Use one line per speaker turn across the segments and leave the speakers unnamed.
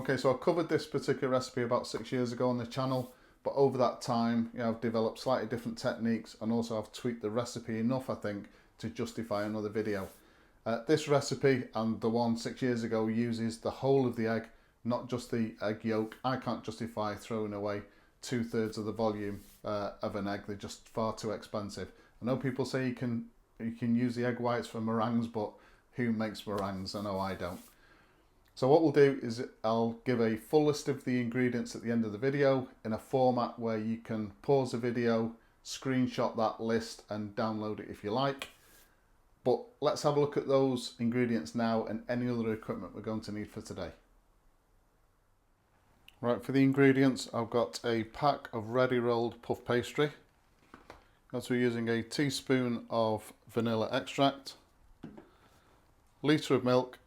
Okay, so I covered this particular recipe about 6 years ago on the channel, but over that time, I've developed slightly different techniques, and also I've tweaked the recipe enough, I think, to justify another video. This recipe and the one 6 years ago uses the whole of the egg, not just the egg yolk. I can't justify throwing away 2/3 of the volume of an egg. They're just far too expensive. I know people say you can use the egg whites for meringues, but who makes meringues? I know I don't. So what we'll do is I'll give a full list of the ingredients at the end of the video in a format where you can pause the video, screenshot that list and download it if you like. But let's have a look at those ingredients now and any other equipment we're going to need for today. Right, for the ingredients, I've got a pack of ready rolled puff pastry. As we're using a teaspoon of vanilla extract, litre of milk,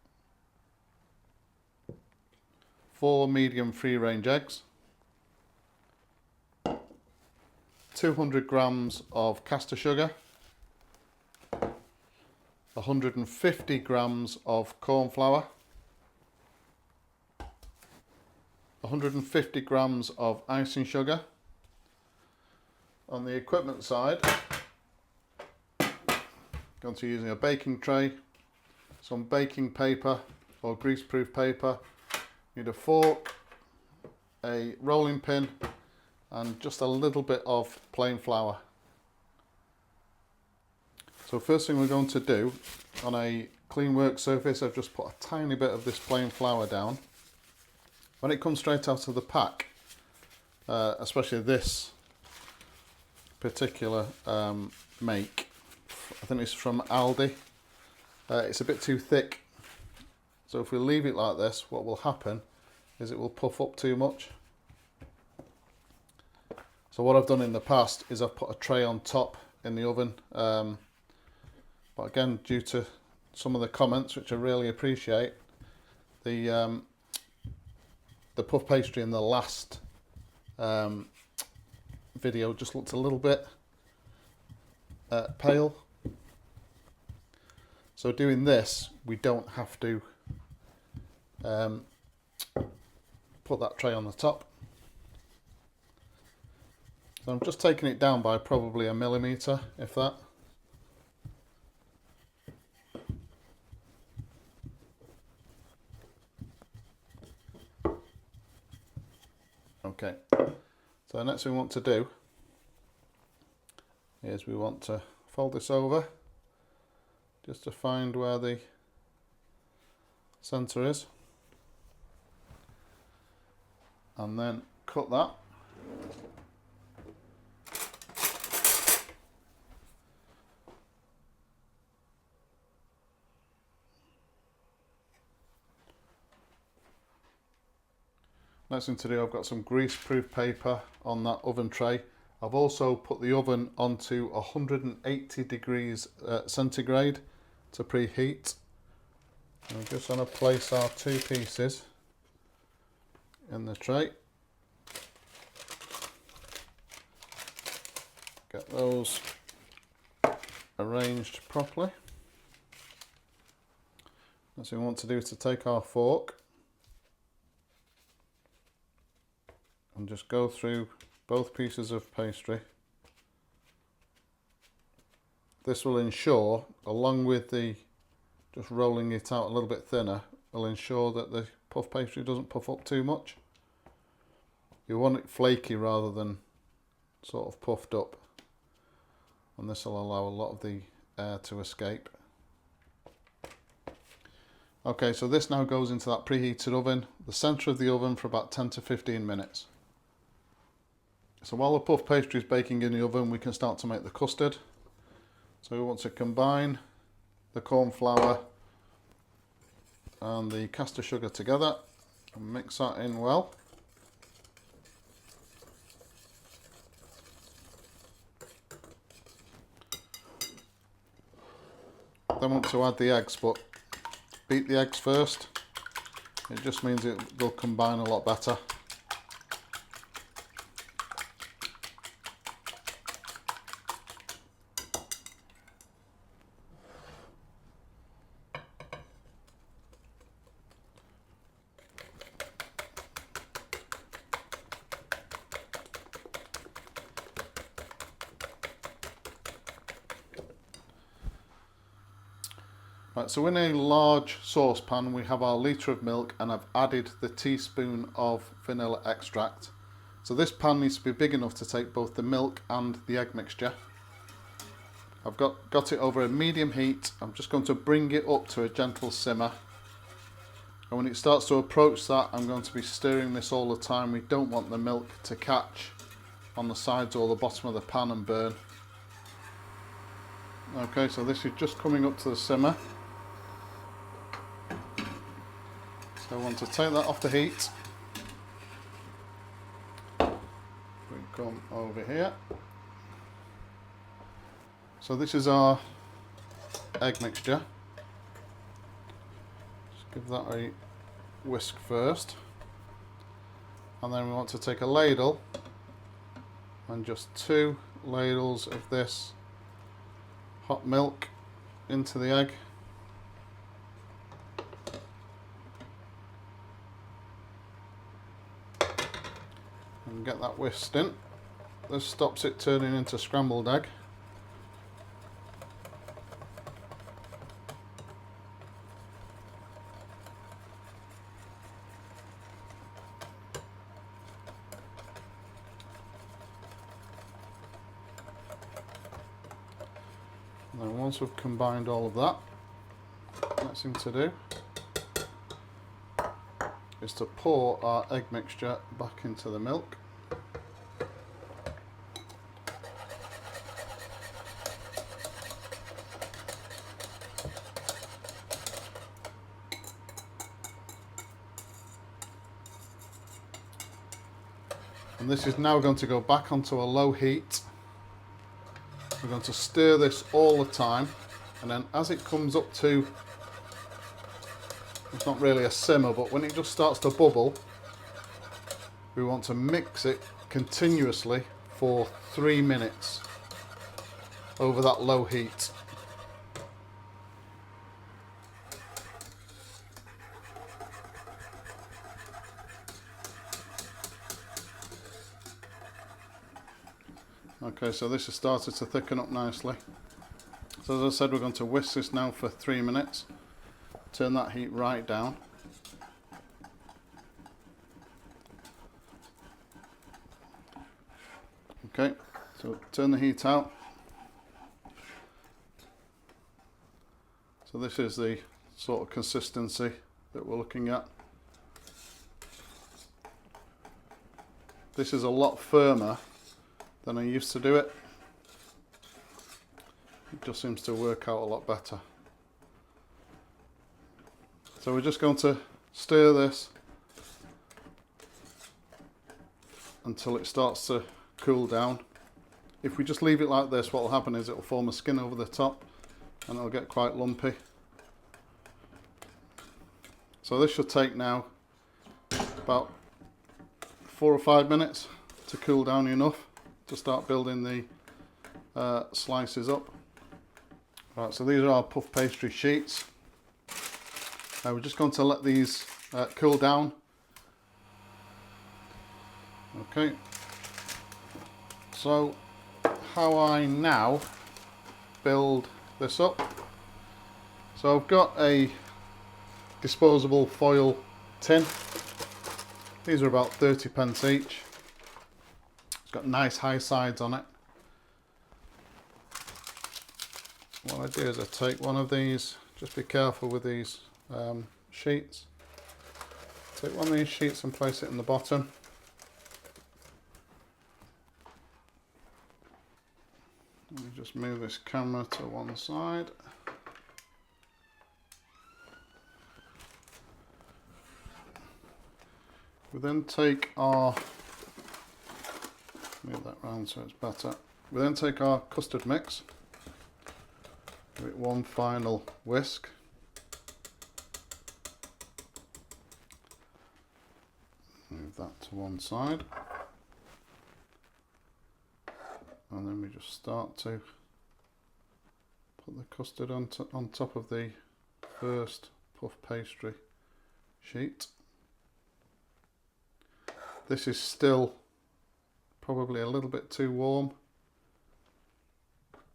4 medium free range eggs, 200 grams of caster sugar, 150 grams of corn flour, 150 grams of icing sugar. On the equipment side, I'm going to be using a baking tray, some baking paper or greaseproof paper. Need a fork, a rolling pin, and just a little bit of plain flour. So first thing we're going to do, on a clean work surface, I've just put a tiny bit of this plain flour down. When it comes straight out of the pack, especially this particular make, I think it's from Aldi, it's a bit too thick. So if we leave it like this, what will happen is it will puff up too much. So what I've done in the past is I've put a tray on top in the oven. But again, due to some of the comments, which I really appreciate, the puff pastry in the last video just looked a little bit pale. So doing this, we don't have to put that tray on the top. So I'm just taking it down by probably 1 millimetre, if that. Okay, so the next thing we want to do is we want to fold this over just to find where the centre is, and then cut that. Next thing to do, I've got some greaseproof paper on that oven tray. I've also put the oven onto 180 degrees centigrade to preheat. I'm just going to place our 2 pieces in the tray. Get those arranged properly. Next thing we want to do is to take our fork and just go through both pieces of pastry. This will ensure, along with the just rolling it out a little bit thinner, will ensure that the puff pastry doesn't puff up too much. You want it flaky rather than sort of puffed up, and this will allow a lot of the air to escape. Okay, so this now goes into that preheated oven, the centre of the oven, for about 10 to 15 minutes. So while the puff pastry is baking in the oven, we can start to make the custard. So we want to combine the corn flour and the caster sugar together and mix that in well. Then want to add the eggs, but beat the eggs first. It just means they'll combine a lot better. Right, so in a large saucepan we have our litre of milk, and I've added the teaspoon of vanilla extract. So this pan needs to be big enough to take both the milk and the egg mixture. I've got it over a medium heat. I'm just going to bring it up to a gentle simmer. And when it starts to approach that, I'm going to be stirring this all the time. We don't want the milk to catch on the sides or the bottom of the pan and burn. Okay, so this is just coming up to the simmer. So I want to take that off the heat. We come over here. So this is our egg mixture. Just give that a whisk first. And then we want to take a ladle and just 2 ladles of this hot milk into the egg. And get that whisked in. This stops it turning into scrambled egg. And then once we've combined all of that, next thing to do is to pour our egg mixture back into the milk. And this is now going to go back onto a low heat. We're going to stir this all the time, and then as it comes up to, it's not really a simmer, but when it just starts to bubble, we want to mix it continuously for 3 minutes over that low heat. Okay, so this has started to thicken up nicely. So as I said, we're going to whisk this now for 3 minutes. Turn that heat right down. Okay, so turn the heat out. So this is the sort of consistency that we're looking at. This is a lot firmer than I used to do it. It just seems to work out a lot better. So we're just going to stir this until it starts to cool down. If we just leave it like this, what will happen is it will form a skin over the top and it'll get quite lumpy. So this should take now about 4 or 5 minutes to cool down enough to start building the slices up. Right, so these are our puff pastry sheets. We're just going to let these cool down. Okay, so how I now build this up. So I've got a disposable foil tin. These are about 30p each. It's got nice high sides on it. What I do is I take one of these, just be careful with these sheets. Take one of these sheets and place it in the bottom. Let me just move this camera to one side. We then take our, move that round so it's better. We then take our custard mix, give it one final whisk. Move that to one side. And then we just start to put the custard on top of the first puff pastry sheet. This is still probably a little bit too warm,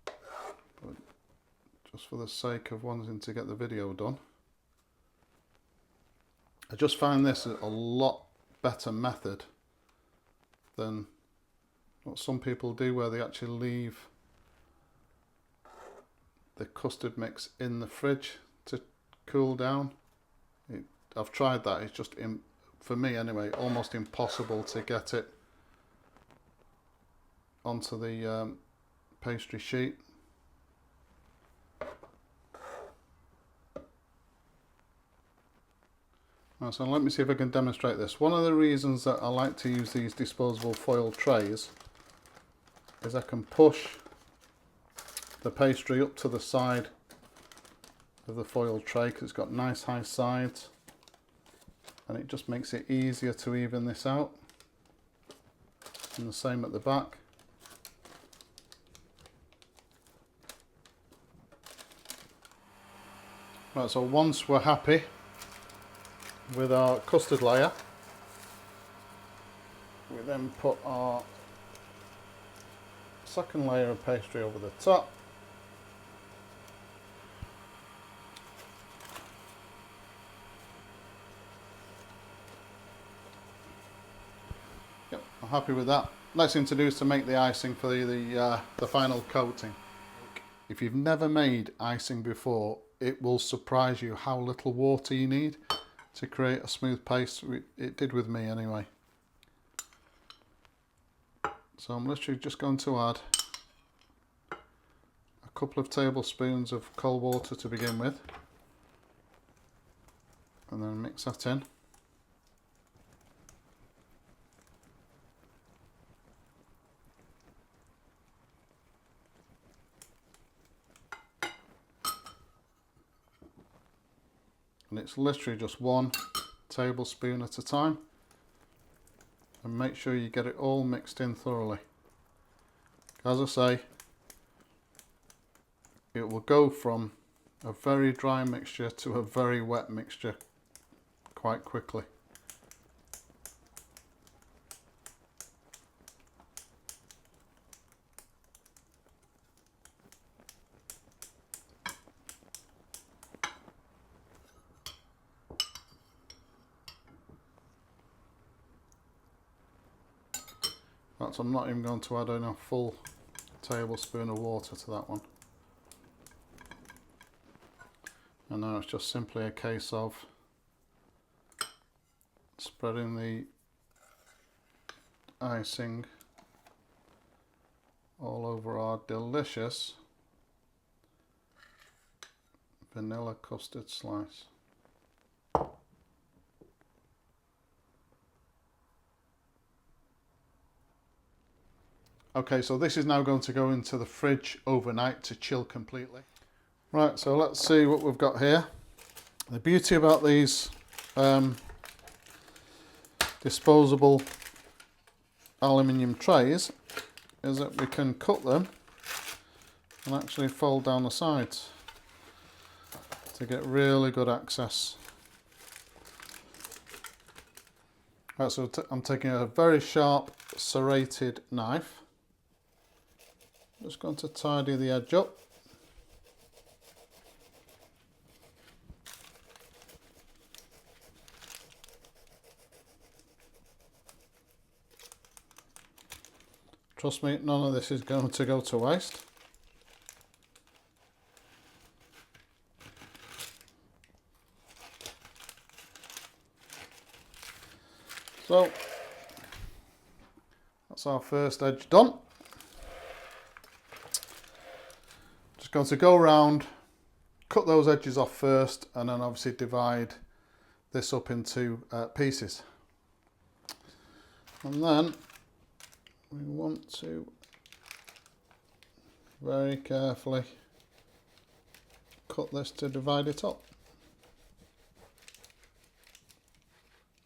but just for the sake of wanting to get the video done. I just find this a lot better method than what some people do, where they actually leave the custard mix in the fridge to cool down. I've tried that, it's just, for me anyway, almost impossible to get it onto the pastry sheet. Right, so let me see if I can demonstrate this. One of the reasons that I like to use these disposable foil trays is I can push the pastry up to the side of the foil tray because it's got nice high sides, and it just makes it easier to even this out. And the same at the back. Right, so once we're happy with our custard layer, we then put our second layer of pastry over the top. Yep, I'm happy with that. Next thing to do is to make the icing for the final coating. If you've never made icing before, it will surprise you how little water you need to create a smooth paste. It did with me anyway. So I'm literally just going to add a couple of tablespoons of cold water to begin with, and then mix that in. And it's literally just 1 tablespoon at a time, and make sure you get it all mixed in thoroughly. As I say, it will go from a very dry mixture to a very wet mixture quite quickly. I'm not even going to add in a full tablespoon of water to that one. And now it's just simply a case of spreading the icing all over our delicious vanilla custard slice. Okay, so this is now going to go into the fridge overnight to chill completely. Right, so let's see what we've got here. The beauty about these disposable aluminium trays is that we can cut them and actually fold down the sides to get really good access. Right, so I'm taking a very sharp serrated knife. Just going to tidy the edge up. Trust me, none of this is going to go to waste. So that's our first edge done. Just going to go around, cut those edges off first, and then obviously divide this up into pieces. And then we want to very carefully cut this to divide it up.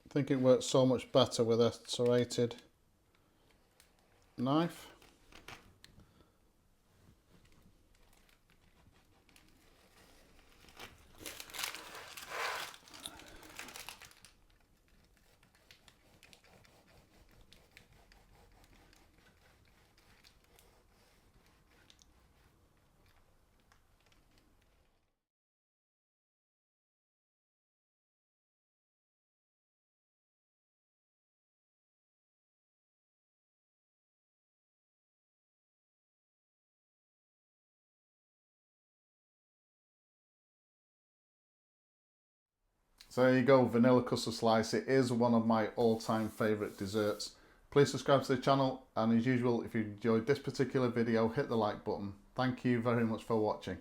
I think it works so much better with a serrated knife. So there you go, vanilla custard slice. It is one of my all-time favourite desserts. Please subscribe to the channel, and as usual, if you enjoyed this particular video, hit the like button. Thank you very much for watching.